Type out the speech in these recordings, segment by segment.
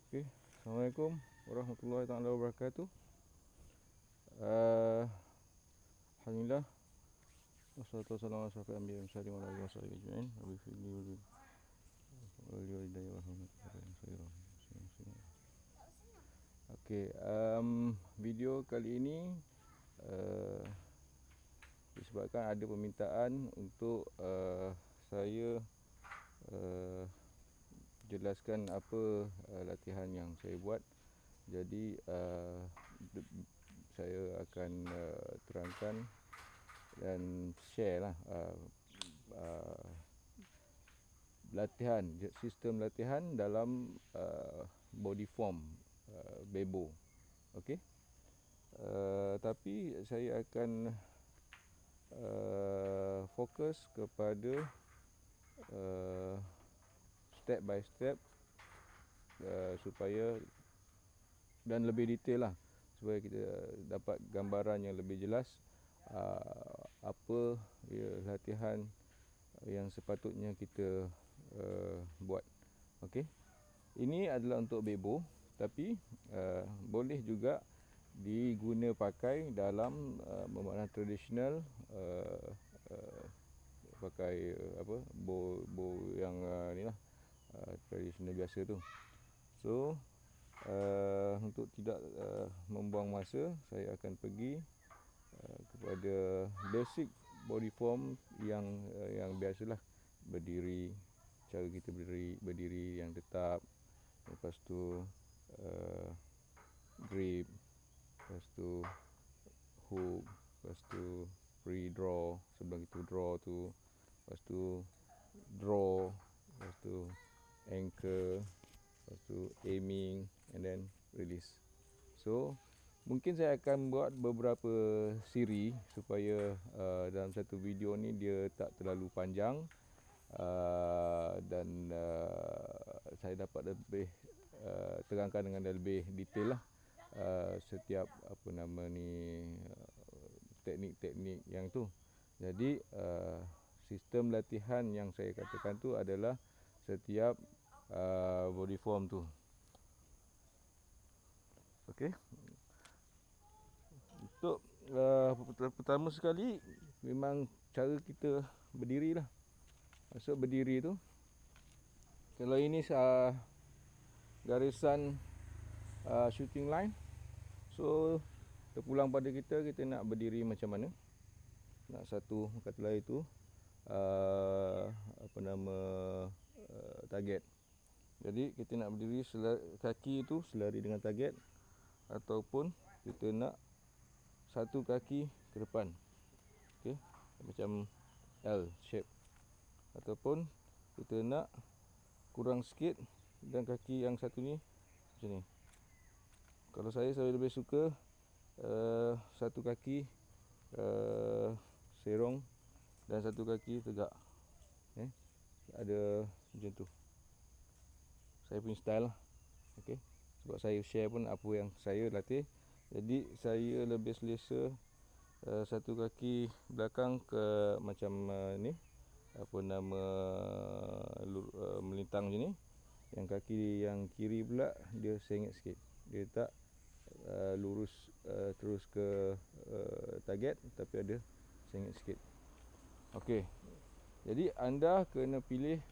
Okey, Assalamualaikum warahmatullahi taala wabarakatuh. Alhamdulillah wassalatu wassalamu ala asyrafil anbiya'i wal mursalin wa ala alihi washabihi ajma'in. Rabbi firli wa li walidayya warhamni. Okey, video kali ini disebabkan ada permintaan untuk saya jelaskan apa latihan yang saya buat. Jadi saya akan terangkan dan share lah latihan, sistem latihan dalam body form Bebo. Okey. Tapi saya akan fokus kepada step by step supaya dan lebih detail lah, supaya kita dapat gambaran yang lebih jelas apa latihan yang sepatutnya kita buat. Okey. Ini adalah untuk Bebo, tapi boleh juga diguna pakai dalam memakna tradisional, pakai bow yang ni lah, tradisional biasa tu. So untuk tidak membuang masa, saya akan pergi kepada basic body form yang biasalah. Berdiri, cara kita berdiri yang tetap, lepas tu grip, lepas tu hook, lepas tu free draw sebelum kita draw tu, lepas tu draw, lepas tu anchor, lepas tu aiming and then release. So mungkin saya akan buat beberapa siri supaya dalam satu video ni dia tak terlalu panjang, dan saya dapat lebih terangkan dengan lebih detail lah setiap teknik-teknik yang tu. Jadi sistem latihan yang saya katakan tu adalah setiap body form tu. Okey. Untuk pertama sekali memang cara kita berdiri lah. Maksud berdiri tu, kalau ini garisan shooting line, so terpulang pada kita nak berdiri macam mana. Nak satu kata lain tu target. Jadi kita nak berdiri kaki tu selari dengan target, ataupun kita nak satu kaki ke depan. Okey, macam L shape. Ataupun kita nak kurang sikit dan kaki yang satu ni macam ni. Kalau saya lebih suka satu kaki serong dan satu kaki tegak. Ada macam tu. Saya punya style lah. Okey. Sebab saya share pun apa yang saya latih. Jadi saya lebih selesa satu kaki belakang ke macam ni, melintang macam ni. Yang kaki yang kiri pula dia sengit sikit. Dia tak lurus terus ke target, tapi ada sengit sikit. Okey. Jadi anda kena pilih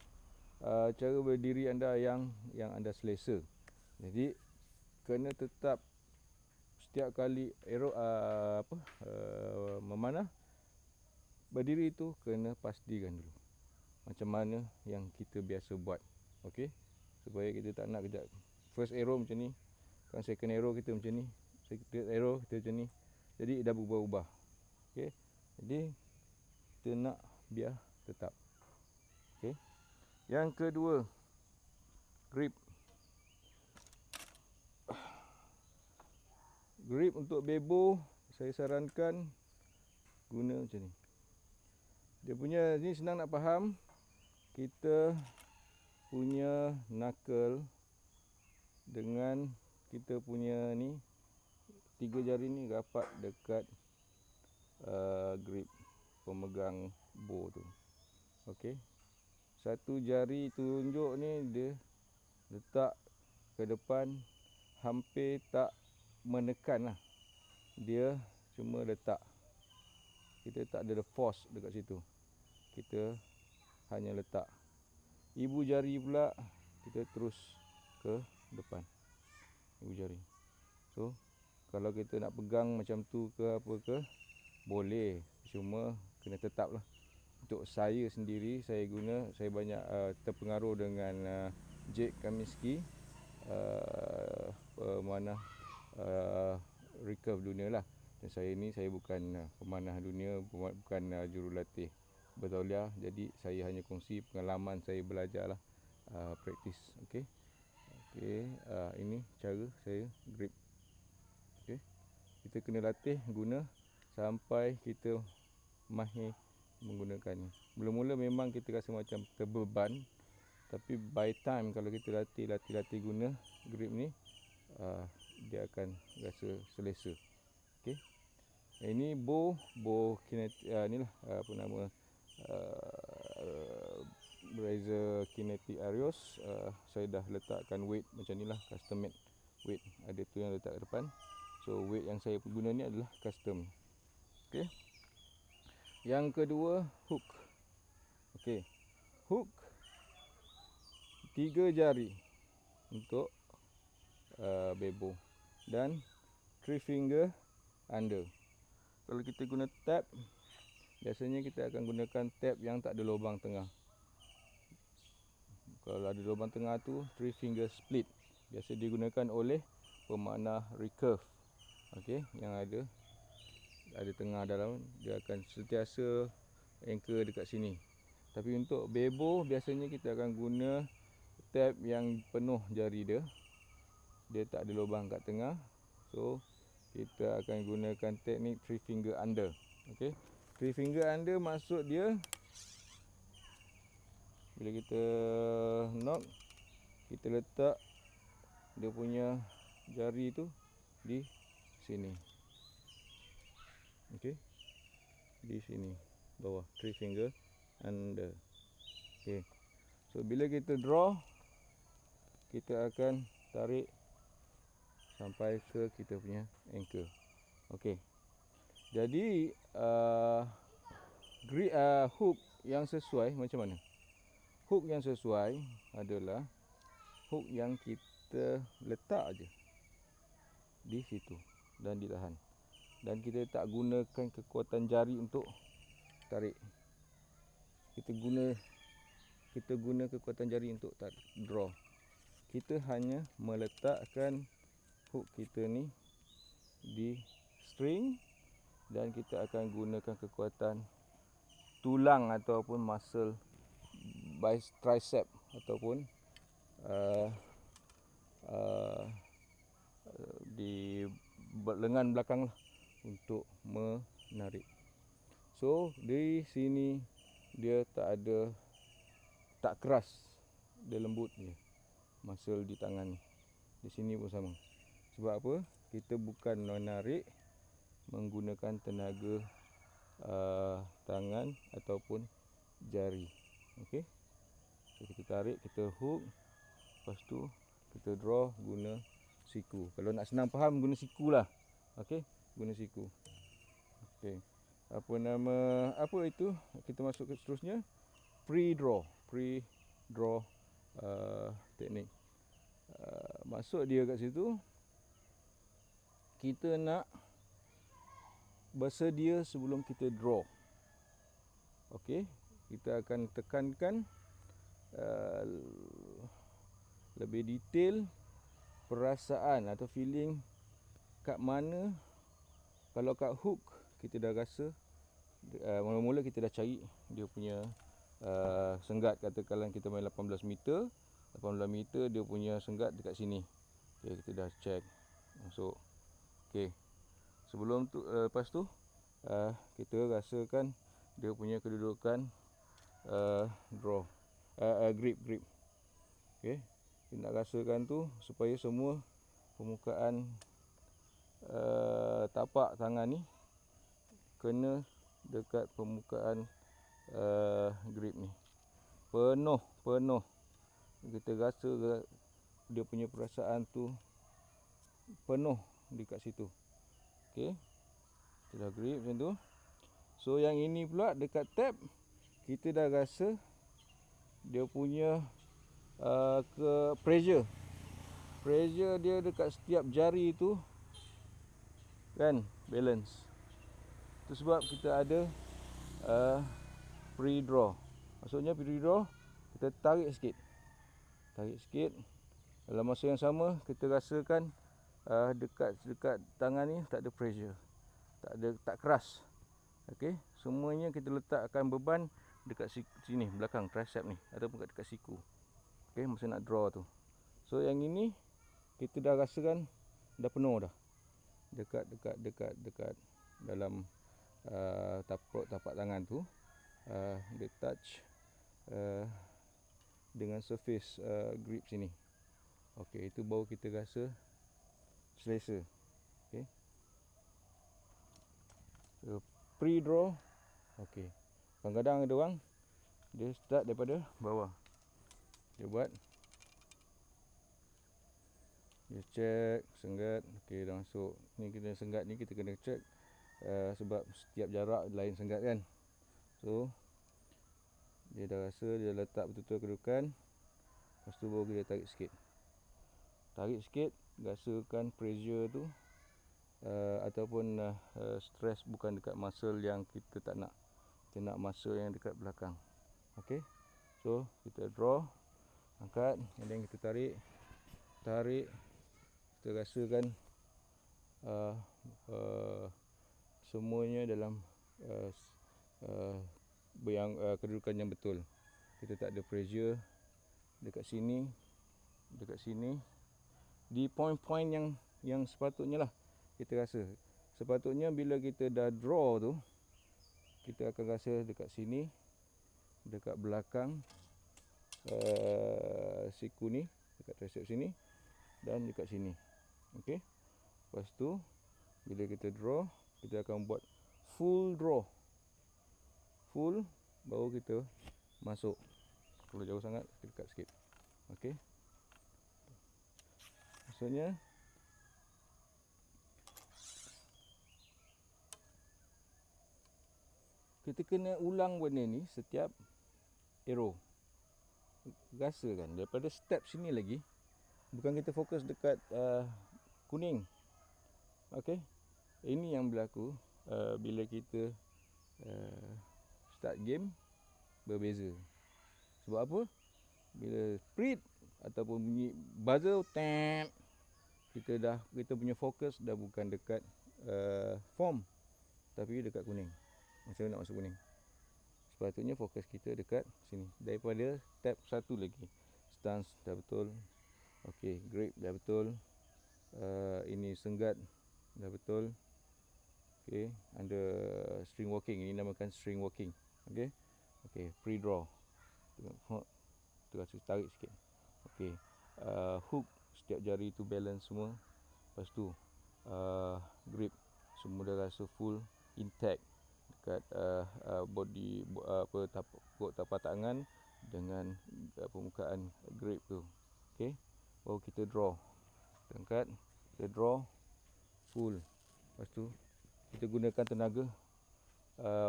cara berdiri anda yang anda selesa. Jadi kena tetap setiap kali memanah berdiri tu kena pastikan dulu macam mana yang kita biasa buat. Okey, supaya kita tak nak kejap first arrow macam ni, kan second arrow kita macam ni, third arrow kita macam ni, jadi dah berubah-ubah. Okey, jadi kita nak biar tetap. Okey, yang kedua, grip. Grip untuk Bebo saya sarankan guna macam ni. Dia punya ni senang nak faham. Kita punya knuckle dengan kita punya ni, tiga jari ni rapat dekat grip pemegang bow tu. Okey. Satu jari tunjuk ni dia letak ke depan hampir tak menekan lah. Dia cuma letak. Kita tak ada force dekat situ. Kita hanya letak. Ibu jari pula kita terus ke depan. Ibu jari. So kalau kita nak pegang macam tu ke apa ke, boleh. Cuma kena tetap lah. Untuk saya sendiri, saya banyak terpengaruh dengan Jake Kaminsky, pemanah recurve dunia lah. Dan saya bukan pemanah dunia, bukan jurulatih bertauliah. Jadi saya hanya kongsi pengalaman saya belajar lah, praktis. Okey. Ini cara saya grip. Okey. Kita kena latih guna sampai kita mahir menggunakan ni. Mula-mula memang kita rasa macam terbeban, tapi by time kalau kita latih guna grip ni, dia akan rasa selesa. Okey. Ini bow kinetic, inilah apa nama, Razor Kinetic Arios. Saya dah letakkan weight macam ni lah, custom made weight. Ada tu yang letak ke depan. So weight yang saya guna ni adalah custom. Okey. Yang kedua, hook. Okey. Hook 3 jari untuk bebo dan 3 finger under. Kalau kita guna tab, biasanya kita akan gunakan tab yang tak ada lubang tengah. Kalau ada lubang tengah tu 3 finger split. Biasa digunakan oleh pemanah recurve. Okey, yang ada tengah dalam, dia akan sentiasa anchor dekat sini. Tapi untuk bebo biasanya kita akan guna tab yang penuh jari dia. Dia tak ada lubang kat tengah. So kita akan gunakan teknik 3 finger under. Okey. 3 finger under maksud dia, bila kita knock, kita letak dia punya jari tu di sini. Okey. Di sini bawah, 3 finger under. Okey. So bila kita draw, kita akan tarik sampai ke kita punya anchor. Okey. Jadi hook yang sesuai macam mana? Hook yang sesuai adalah hook yang kita letak aja di situ dan ditahan. Dan kita tak gunakan kekuatan jari untuk tarik. Kita guna kekuatan jari untuk draw. Kita hanya meletakkan hook kita ni di string dan kita akan gunakan kekuatan tulang ataupun muscle tricep ataupun di lengan belakang lah untuk menarik. So di sini dia tak keras, dia lembut je. Muscle di tangan ni, di sini pun sama. Sebab apa? Kita bukan menarik menggunakan tenaga tangan ataupun jari. Okey. So kita tarik, kita hook, lepas tu kita draw guna siku. Kalau nak senang faham, guna siku lah. Okey, guna siku. Okey. Apa itu? Kita masuk ke seterusnya, pre-draw teknik. Maksud dia kat situ, kita nak bersedia sebelum kita draw. Okey, kita akan tekankan lebih detail perasaan atau feeling kat mana. Kalau kat hook kita dah rasa, mula-mula kita dah cari dia punya senggat. Katakanlah kita main 18 meter dia punya senggat dekat sini. Okay, kita dah check masuk. Okay, sebelum tu, lepas tu kita rasakan dia punya kedudukan grip. Okay, kita nak rasakan tu supaya semua permukaan tapak tangan ni kena dekat permukaan grip ni. Penuh. Kita rasa dia punya perasaan tu penuh dekat situ. Okey, kita dah grip macam tu. So yang ini pula dekat tab, kita dah rasa dia punya ke pressure dia dekat setiap jari tu kan balance. Itu sebab kita ada pre-draw. Maksudnya pre-draw, kita tarik sikit. Dalam masa yang sama kita rasakan dekat tangan ni tak ada pressure, tak keras. Okey, semuanya kita letakkan beban dekat sini belakang tricep ni ataupun dekat siku. Okey, masa nak draw tu. So yang ini kita dah rasakan dah penuh dah. Dekat dalam tapak tangan tu dia touch dengan surface grip sini. Okey, itu baru kita rasa selesa. Okey. So, pre-draw. Okey. Kadang-kadang ada orang dia start daripada bawah. Dia buat, dia check senggat. Okey, dah masuk. Ni kita senggat ni kita kena check sebab setiap jarak lain senggat kan. So dia dah rasa, dia letak betul-betul kedudukan. Lepas tu baru kita tarik sikit, rasakan pressure tu ataupun stress bukan dekat muscle yang kita tak nak. Kita nak muscle yang dekat belakang. Okey. So kita draw, angkat, and then kita tarik. Kita rasakan semuanya dalam kedudukan yang betul. Kita tak ada pressure dekat sini, di point-point yang sepatutnya lah kita rasa. Sepatutnya bila kita dah draw tu, kita akan rasa dekat sini, dekat belakang siku ni, dekat tricep sini dan dekat sini. Okey. Lepas tu bila kita draw, kita akan buat full draw. Full, baru kita masuk. Kalau jauh sangat, dekat sikit. Okey. Maksudnya kita kena ulang benda ni setiap arrow. Rasakan daripada step sini lagi, bukan kita fokus dekat kuning. Okey. Ini yang berlaku bila kita start game berbeza. Sebab apa? Bila split ataupun bunyi buzzer tap, kita punya fokus dah bukan dekat form, tapi dekat kuning. Macam mana nak masuk kuning? Sepatutnya fokus kita dekat sini. Daripada tab satu lagi, stance dah betul. Okey, grip dah betul. Ini senggat dah betul. Okey, under string walking, ini namakan string walking. Okey. Okey, pre-draw. Tengok tarik sikit. Okey. Hook setiap jari tu balance semua. Lepas tu grip semua dah rasa full intact dekat body tapak tangan dengan permukaan grip tu. Okey. Baru kita draw. Kita angkat, kita draw full. Lepas tu kita gunakan tenaga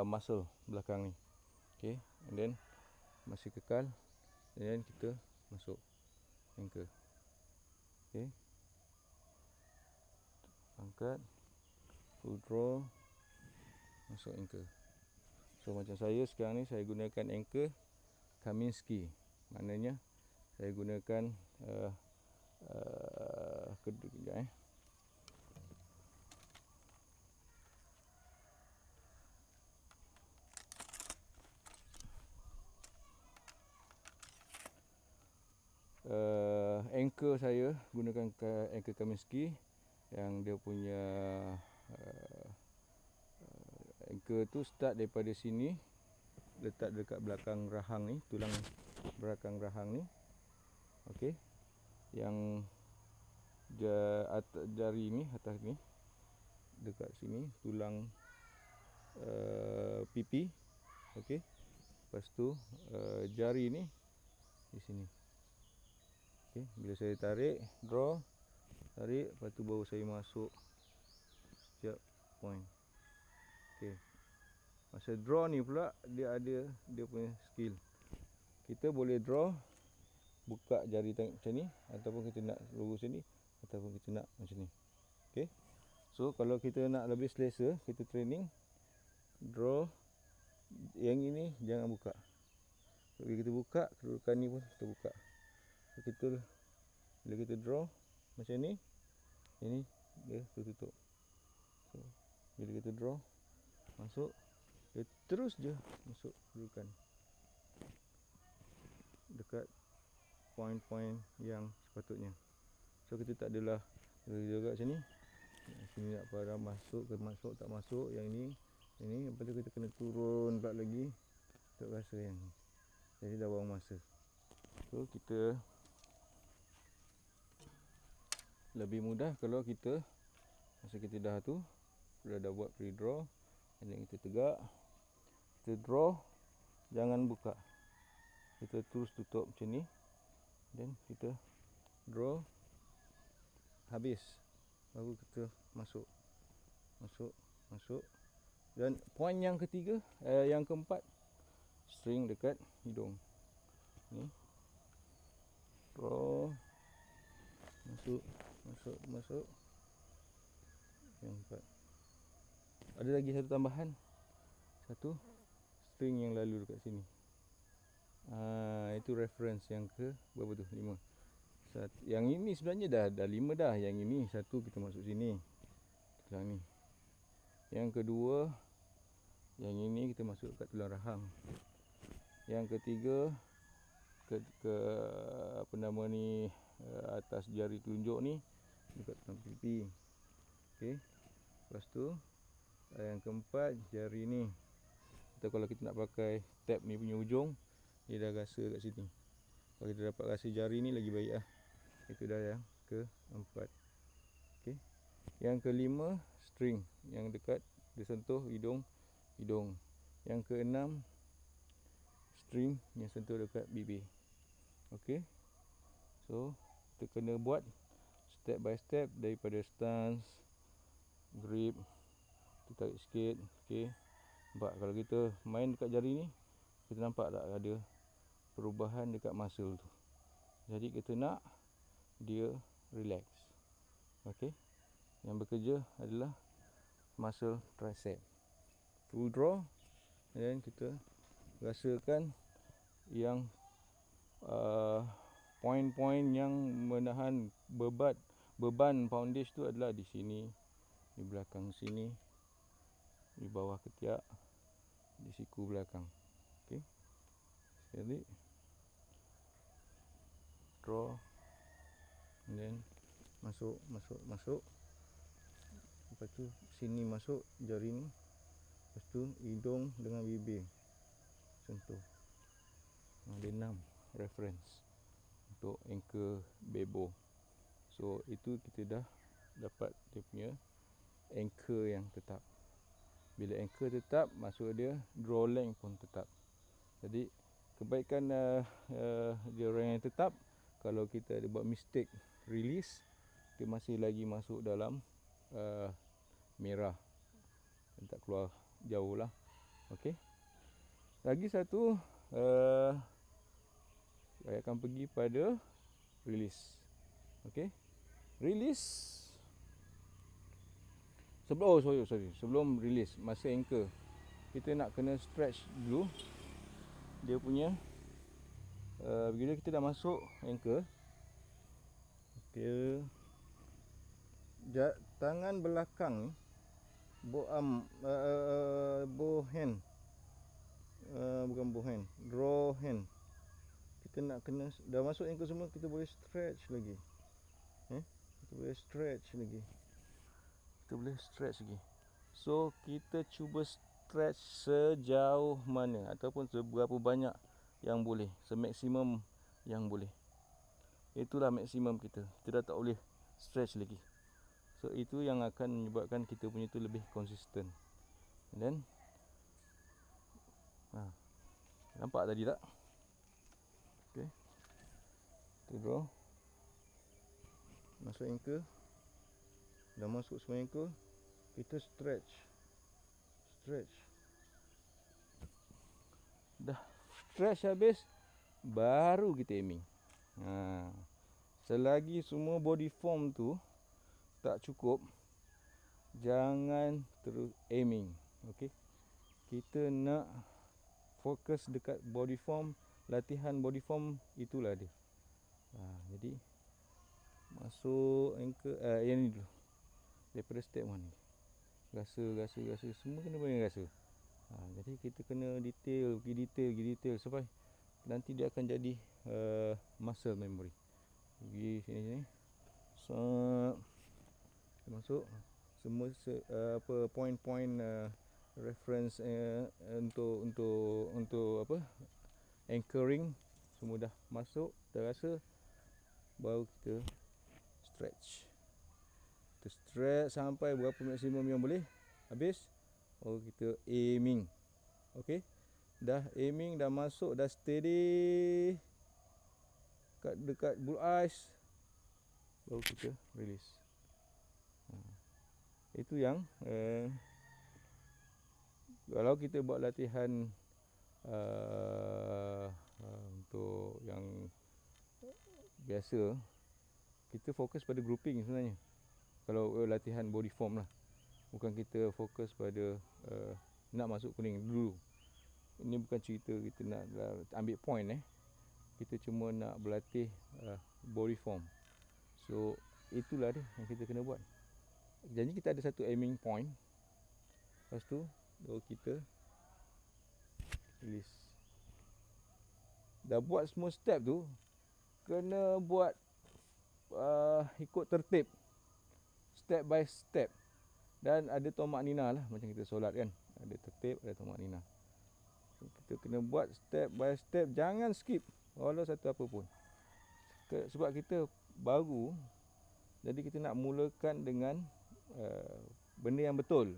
muscle belakang ni. Okey, and then masih kekal, and then kita masuk anchor. Okey, angkat, full draw, masuk anchor. So macam saya sekarang ni, saya gunakan anchor Kaminsky. Maknanya saya gunakan kejap anchor saya gunakan anchor Kaminsky yang dia punya anchor tu start daripada sini, letak dekat belakang rahang ni, tulang belakang rahang ni. Okey, yang jari ni, atas ni, dekat sini tulang pipi. Okey, lepas tu jari ni di sini. Okey, bila saya tarik, draw, tarik, lepas tu baru saya masuk setiap point. Okey. Masa draw ni pula dia ada dia punya skill. Kita boleh draw, buka jari macam ni, ataupun kita nak lurus sini, ataupun kita nak macam ni. Okey. So kalau kita nak lebih selesa, kita training draw yang ini jangan buka. Bila kita buka, kedudukan ni pun kita buka. So kita bila kita draw macam ni, ini dia tertutup. So bila kita draw masuk, dia terus je masuk kedudukan dekat poin-poin yang sepatutnya. So kita tak adalah juga macam ni. Sini nak pada masuk ke masuk tak masuk, yang ini lepas tu kita kena turun pula lagi untuk rasa yang ni. Jadi dah buang masa. So kita lebih mudah kalau kita masa kita dah tu dah buat pre-draw, dan kita tegak, kita draw, jangan buka, kita terus tutup macam ni, dan kita draw habis, baru kita masuk, dan poin yang ketiga, yang keempat, string dekat hidung ni, draw, masuk, yang empat. Ada lagi satu tambahan, satu string yang lalu dekat sini. Itu reference yang ke berapa tu? 5. Yang ini sebenarnya dah 5 dah. Yang ini satu kita masuk sini. Tulang ni. Yang kedua, yang ini kita masuk kat tulang rahang. Yang ketiga, ke apa nama ni, atas jari telunjuk ni dekat tulang pipi. Okey. Lepas tu yang keempat, jari ni. Atau kalau kita nak pakai tab ni punya ujung, dia dah rasa kat sini. Kalau kita dapat rasa jari ni lagi baik lah. Itu dah yang keempat. Okey. Yang kelima, string yang dekat dia sentuh hidung. Yang keenam, string yang sentuh dekat bibir. Okey. So kita kena buat step by step daripada stance, grip, kita tarik sikit. Okey. Nampak kalau kita main dekat jari ni, kita nampak tak ada perubahan dekat muscle tu. Jadi kita nak dia relax. Okey. Yang bekerja adalah muscle tricep. Full draw, dan kita rasakan yang poin-poin yang menahan beban poundage tu adalah di sini, di belakang sini, di bawah ketiak, di siku belakang. Okey. Jadi draw, and then masuk. Lepas tu sini masuk jari ni. Lepas tu hidung dengan bibir sentuh. Ada 6 reference untuk anchor bebo. So itu kita dah dapat dia punya anchor yang tetap. Bila anchor tetap, maksud dia draw length pun tetap. Jadi kebaikan dia orang yang tetap, kalau kita ada buat mistake release, dia masih lagi masuk dalam merah, dan tak keluar jauh lah. Okey. Lagi satu, saya akan pergi pada release. Okey. Release. Sebelum release, masa anchor, kita nak kena stretch dulu dia punya. Bila kita dah masuk anchor, okay, tangan belakang ni, bow hand, bukan bow hand, draw hand, kita nak kena, dah masuk anchor semua, kita boleh stretch lagi. Kita boleh stretch lagi. So kita cuba stretch sejauh mana, ataupun seberapa banyak yang boleh, semaksimum yang boleh. Itulah maksimum kita. Kita dah tak boleh stretch lagi. So itu yang akan menyebabkan kita punya tu lebih konsisten. And then nampak tadi tak? Okay. Kita draw. Masuk anchor. Dah masuk semua anchor, kita stretch. Dah stretch habis, baru kita aiming. Selagi semua body form tu tak cukup, jangan terus aiming. Okey. Kita nak fokus dekat body form, latihan body form, itulah dia. Jadi masuk anchor, yang ni dulu. Daripada step 1 ni. Rasa semua kena boleh rasa. Jadi kita kena pergi detail sampai nanti dia akan jadi muscle memory. Pergi sini. Masuk semua point-point reference untuk apa? Anchoring semua dah masuk, dah rasa, baru kita stretch. Kita stretch sampai berapa maksimum yang boleh. Habis, baru kita aiming. Okey. Dah aiming, dah masuk, dah steady dekat bull eyes, baru kita release. Itu yang kalau kita buat latihan untuk yang biasa, kita fokus pada grouping sebenarnya. Kalau latihan body form lah, bukan kita fokus pada nak masuk kuning dulu. Ini bukan cerita kita nak ambil point. Kita cuma nak berlatih body form. So itulah dia yang kita kena buat. Jadi kita ada satu aiming point. Lepas tu baru kita release. Dah buat semua step tu, kena buat ikut tertib, step by step. Dan ada tomak nina lah, macam kita solat kan, ada tertib, ada tomak nina. So, kita kena buat step by step, jangan skip walau satu apa pun. Sebab kita baru, jadi kita nak mulakan dengan benda yang betul,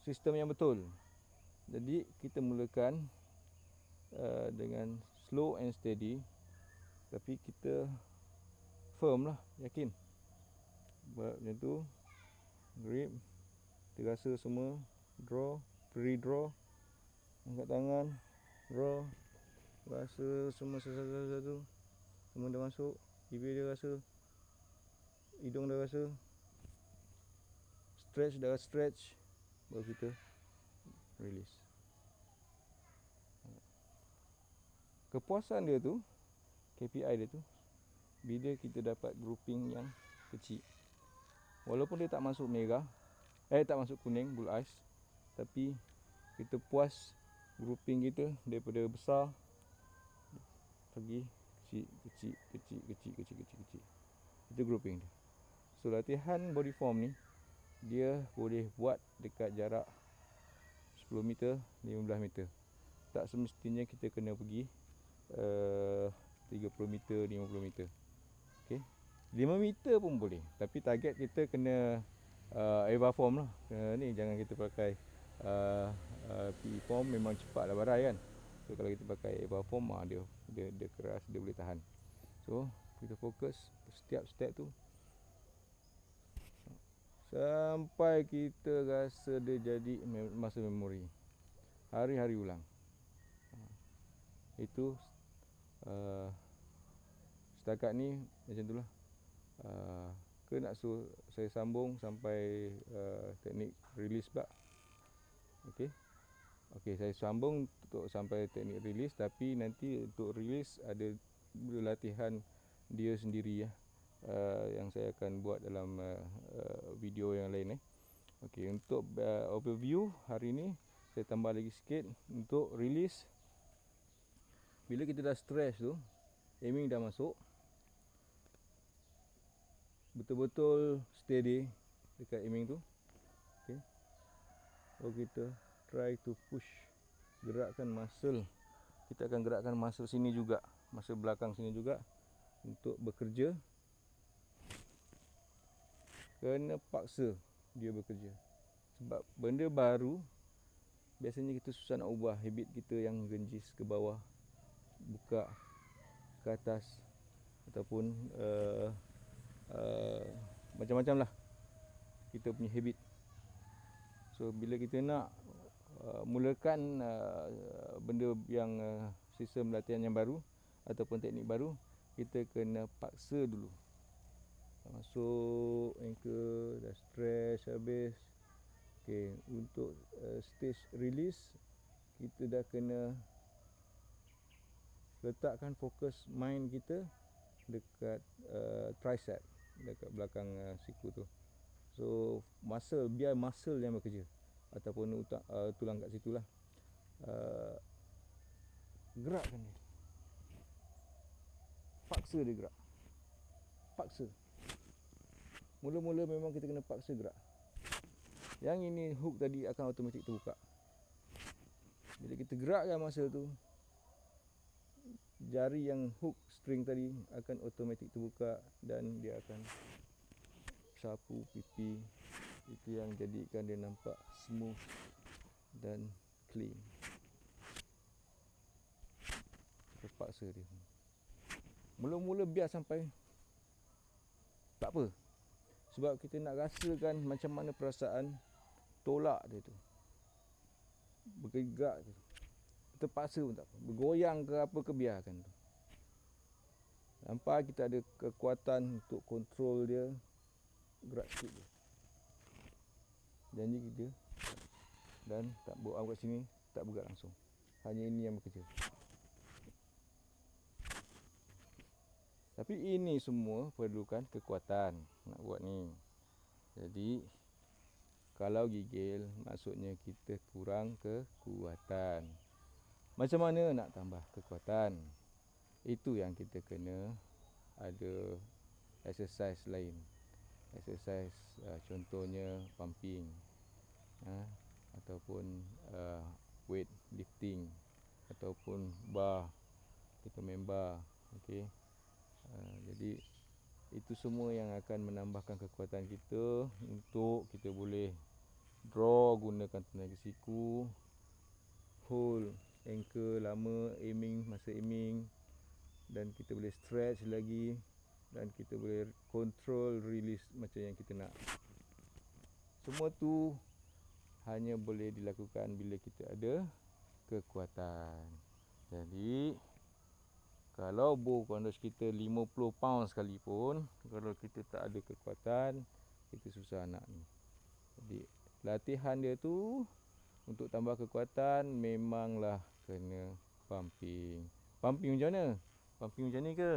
sistem yang betul. Jadi kita mulakan dengan slow and steady, tapi kita firm lah, yakin. Buat macam tu, grip, kita rasa semua, draw, pre-draw, angkat tangan, draw, rasa semua satu-satu, semua dah masuk, bibir dia rasa, hidung dah rasa, stretch, baru kita release. Kepuasan dia tu, KPI dia tu, bila kita dapat grouping yang kecil. Walaupun dia tak masuk merah, tak masuk kuning, bull eyes, tapi kita puas grouping kita daripada besar pergi kecil. Itu grouping dia. So latihan body form ni, dia boleh buat dekat jarak 10 meter, 15 meter. Tak semestinya kita kena pergi 30 meter, 50 meter. Okey. 5 meter pun boleh, tapi target kita kena EVA form lah. Ni jangan kita pakai PE form, memang cepatlah barai kan. So kalau kita pakai EVA form, dia keras, dia boleh tahan. So kita fokus setiap step tu sampai kita rasa dia jadi muscle memory. Hari-hari ulang. Itu setakat ni macam itulah. Ke nak suruh saya sambung sampai teknik release pula. Okey, saya sambung untuk sampai teknik release, tapi nanti untuk release ada latihan dia sendiri ya. Yang saya akan buat dalam video yang lain. Okey, untuk overview hari ni saya tambah lagi sikit untuk release. Bila kita dah stretch tu, aiming dah masuk, betul-betul steady dekat aiming tu. Okey. So kita try to push, gerakkan muscle. Kita akan gerakkan muscle sini juga, muscle belakang sini juga untuk bekerja. Kena paksa dia bekerja. Sebab benda baru, biasanya kita susah nak ubah habit kita yang genjis ke bawah, buka ke atas, ataupun macam-macam lah kita punya habit. So bila kita nak mulakan benda yang sistem latihan yang baru ataupun teknik baru, kita kena paksa dulu. Masuk anchor, dah stretch habis. Okey, untuk stage release, kita dah kena letakkan fokus mind kita dekat tricep, dekat belakang siku tu. So biar muscle yang bekerja ataupun tulang kat situ lah. Gerakkan dia, paksa dia gerak, paksa. Mula-mula memang kita kena paksa gerak. Yang ini hook tadi akan automatik terbuka. Bila kita gerakkan muscle tu, jari yang hook string tadi akan automatik terbuka dan dia akan sapu pipi. Itu yang jadikan dia nampak smooth dan clean. Terpaksa dia. Mula-mula biar sampai tak apa. Sebab kita nak rasakan macam mana perasaan tolak dia tu. Bergerak tu. Terpaksa pun tak apa. Bergoyang ke apa ke, biarkan tu. Sampai kita ada kekuatan untuk kontrol dia, gerak sikit je. Janji kita. Dan tak bawa arm kat sini, tak bergerak langsung. Hanya ini yang bekerja. Tapi ini semua perlukan kekuatan nak buat ni. Jadi kalau gigil, maksudnya kita kurang kekuatan. Macam mana nak tambah kekuatan? Itu yang kita kena ada exercise lain. Exercise contohnya pumping, ataupun weight lifting, ataupun bar, kita main bar. Okey. Jadi itu semua yang akan menambahkan kekuatan kita untuk kita boleh draw gunakan tenaga siku, hold anchor lama, masa aiming, dan kita boleh stretch lagi, dan kita boleh control release macam yang kita nak. Semua tu hanya boleh dilakukan bila kita ada kekuatan. Jadi kalau bow condos kita 50 pound sekalipun, kalau kita tak ada kekuatan, kita susah nak ni. Jadi latihan dia tu untuk tambah kekuatan memanglah kena pumping. Pumping macam mana? Pumping macam ni ke?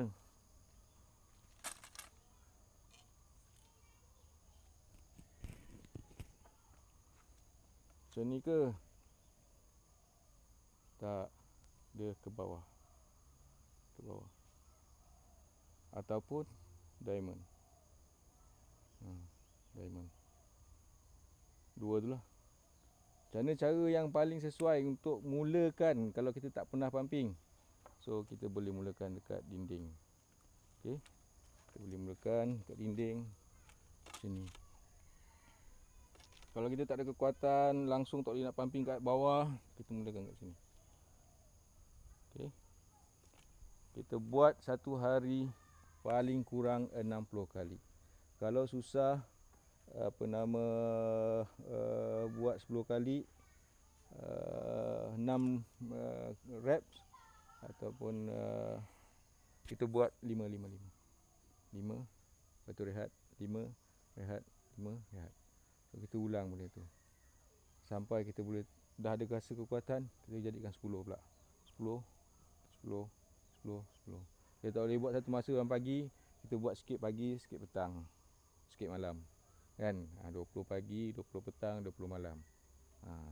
Macam ni ke? Tak. Dia ke bawah. Ke bawah. Ataupun diamond. Diamond. Dua tu lah. Macam mana cara yang paling sesuai untuk mulakan kalau kita tak pernah pumping? So kita boleh mulakan dekat dinding. Okey. Kita boleh mulakan dekat dinding macam ni. Kalau kita tak ada kekuatan, langsung tak boleh nak pumping kat bawah, kita mulakan kat sini. Okey. Kita buat satu hari paling kurang 60 kali. Kalau susah buat 10 kali 6 reps, ataupun kita buat 5 lepas tu rehat, 5 rehat, 5 rehat. So kita ulang benda tu sampai kita boleh dah ada rasa kekuatan, kita jadikan 10 pula. 10 10 10 10. Kita tak boleh buat satu masa dalam pagi, kita buat sikit pagi, sikit petang, sikit malam. Kan? 20 pagi, 20 petang, 20 malam.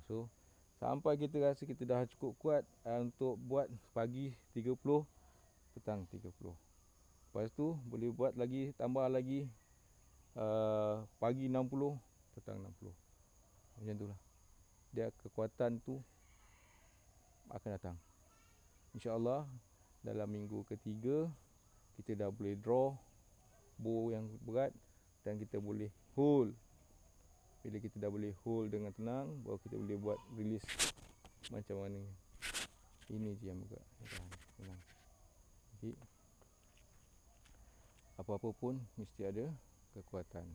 So sampai kita rasa kita dah cukup kuat untuk buat pagi 30, petang 30. Lepas tu boleh buat lagi, tambah lagi pagi 60, petang 60. Macam tu lah. Dia kekuatan tu akan datang. InsyaAllah dalam minggu ketiga kita dah boleh draw bow yang berat dan kita boleh hold. Bila kita dah boleh hold dengan tenang, baru kita boleh buat release macam mana. Ini je yang berat. Tenang. Jadi Apa-apa pun mesti ada kekuatan.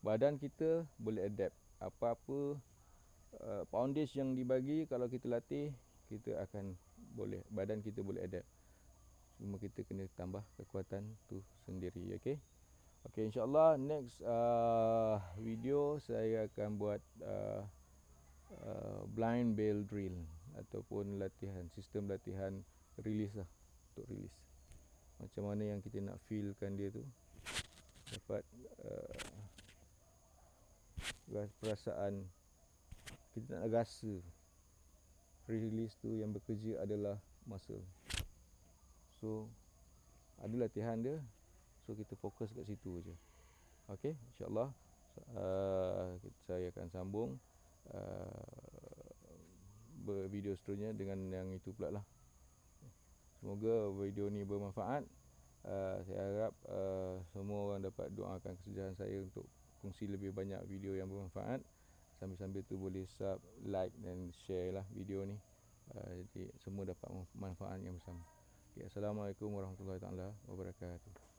Badan kita boleh adapt. Apa-apa poundage yang dibagi, kalau kita latih, kita akan boleh, badan kita boleh adapt. Cuma kita kena tambah kekuatan tu sendiri. Okey. Okey, insya-Allah next video saya akan buat blind bell drill ataupun latihan, sistem latihan release lah, untuk release. Macam mana yang kita nak feelkan dia tu, dapat perasaan, kita nak rasa release tu yang bekerja adalah muscle. So ada latihan dia, so kita fokus kat situ je. Okey, insya-Allah saya akan sambung bervideo seterusnya dengan yang itu pula lah. Semoga video ni bermanfaat. Saya harap semua orang dapat doakan kesusahan saya untuk kongsi lebih banyak video yang bermanfaat. Sambil-sambil tu boleh sub, like dan share lah video ni. Jadi semua dapat manfaat yang bersama. Okay, Assalamualaikum warahmatullahi taala wabarakatuh.